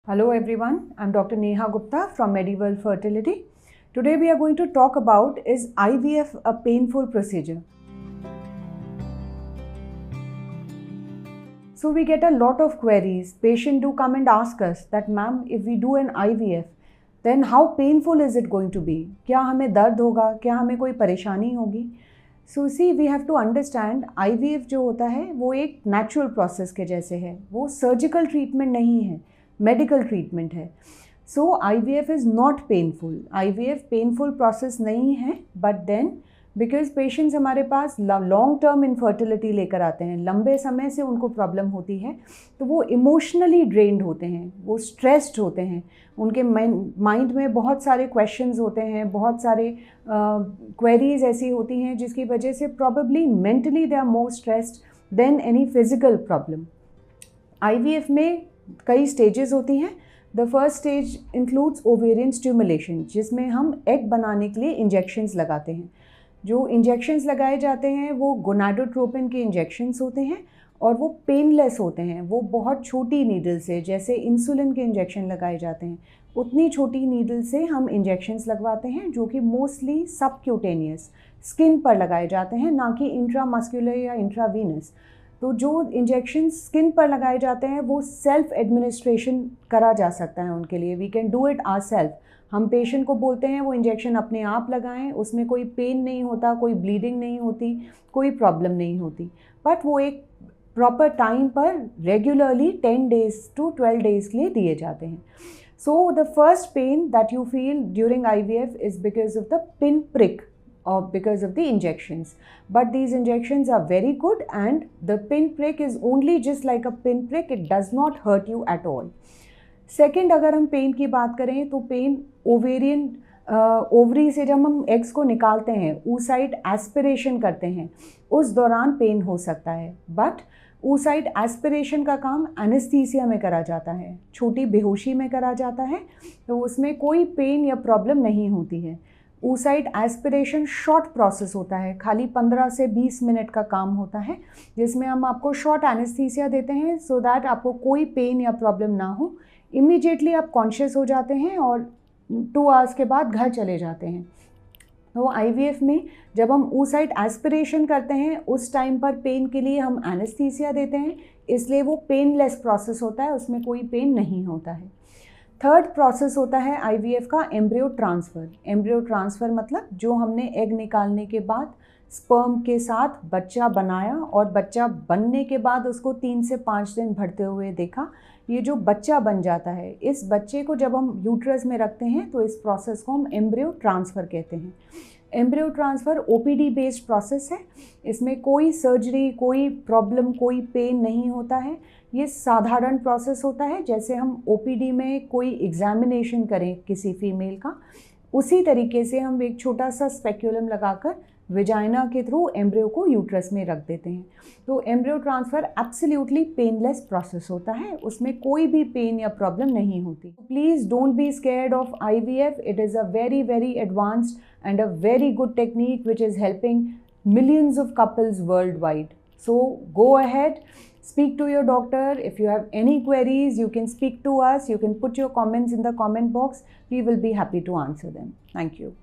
Hello everyone, I'm Dr. Neha Gupta from Mediworld Fertility. Today we are going to talk about, is IVF a painful procedure? So we get a lot of queries. Patients do come and ask us that, ma'am, if we do an IVF, then how painful is it going to be? क्या हमें दर्द होगा? क्या हमें कोई परेशानी होगी? So see, we have to understand IVF जो होता है वो एक नेचुरल प्रोसेस के जैसे है. वो सर्जिकल ट्रीटमेंट नहीं है, मेडिकल ट्रीटमेंट है. सो IVF is not painful. IVF painful process नहीं है, बट देन बिकॉज पेशेंट्स हमारे पास लॉन्ग टर्म इनफर्टिलिटी लेकर आते हैं, लंबे समय से उनको प्रॉब्लम होती है, तो वो इमोशनली ड्रेन्ड होते हैं, वो स्ट्रेस्ड होते हैं, उनके माइंड में बहुत सारे क्वेश्चंस होते हैं, बहुत सारे क्वेरीज ऐसी होती हैं जिसकी वजह से probably mentally they are more stressed than any physical problem. IVF में कई स्टेजेस होती हैं. The first stage includes ovarian stimulation, जिसमें हम एग बनाने के लिए इंजेक्शंस लगाते हैं. जो इंजेक्शंस लगाए जाते हैं वो गोनाडोट्रोपिन के इंजेक्शंस होते हैं और वो पेनलेस होते हैं. वो बहुत छोटी नीडल से, जैसे इंसुलिन के इंजेक्शन लगाए जाते हैं, उतनी छोटी नीडल से हम इंजेक्शंस लगवाते हैं, जो कि मोस्टली सबक्यूटेनियस स्किन पर लगाए जाते हैं, ना कि इंट्रामस्कुलर या इंट्रावीनस. तो जो इंजेक्शन स्किन पर लगाए जाते हैं वो सेल्फ एडमिनिस्ट्रेशन करा जा सकता है उनके लिए. We can do it our self. हम पेशेंट को बोलते हैं वो इंजेक्शन अपने आप लगाएं, उसमें कोई पेन नहीं होता, कोई ब्लीडिंग नहीं होती, कोई प्रॉब्लम नहीं होती, बट वो एक प्रॉपर टाइम पर रेगुलरली 10 days to 12 days के लिए दिए जाते हैं. So the first pain that you feel during IVF is because of the pin prick or because of the injections. But these injections are very good, and the pin prick is only just like a pin prick. It does not hurt you at all. Second, अगर हम pen की बात करें तो pen ovarian ovary से जब हम eggs को निकालते हैं, oocyte एस्पिरेशन करते हैं, उस दौरान पेन हो सकता है. बट oocyte एस्पिरेशन का काम एनेस्थीसिया में करा जाता है, छोटी बेहोशी में करा जाता है, तो उसमें कोई पेन या प्रॉब्लम नहीं होती है. oocyte एस्पिरेशन शॉर्ट प्रोसेस होता है, खाली 15 से 20 मिनट का काम होता है, जिसमें हम आपको शॉर्ट एनेस्थीसिया देते हैं सो दैट आपको कोई पेन या प्रॉब्लम ना हो. इमीडिएटली आप कॉन्शियस हो जाते हैं और 2 hours के बाद घर चले जाते हैं. तो IVF में जब हम oocyte एस्पिरेशन करते हैं उस टाइम पर पेन के लिए हम एनेस्थीसिया देते हैं, इसलिए वो पेनलेस प्रोसेस होता है, उसमें कोई पेन नहीं होता है. थर्ड प्रोसेस होता है IVF का एम्ब्रियो ट्रांसफ़र. एम्ब्रियो ट्रांसफ़र मतलब जो हमने एग निकालने के बाद स्पर्म के साथ बच्चा बनाया और बच्चा बनने के बाद उसको 3 से 5 दिन बढ़ते हुए देखा, ये जो बच्चा बन जाता है, इस बच्चे को जब हम यूट्रस में रखते हैं तो इस प्रोसेस को हम एम्ब्रियो ट्रांसफ़र कहते हैं. Embryo transfer OPD based process है. इसमें कोई सर्जरी, कोई प्रॉब्लम, कोई पेन नहीं होता है. ये साधारण प्रोसेस होता है, जैसे हम OPD में कोई एग्जामिनेशन करें किसी फीमेल का, उसी तरीके से हम एक छोटा सा स्पेक्यूलम लगाकर विजाइना के थ्रू एम्ब्रियो को यूट्रस में रख देते हैं. तो embryo transfer absolutely painless process होता है, उसमें कोई भी पेन या प्रॉब्लम नहीं होती. Please don't be scared of IVF. It is a very very advanced and a very good technique which is helping millions of couples worldwide. So go ahead, speak to your doctor. If you have any queries, you can speak to us. You can put your comments in the comment box. We will be happy to answer them. Thank you.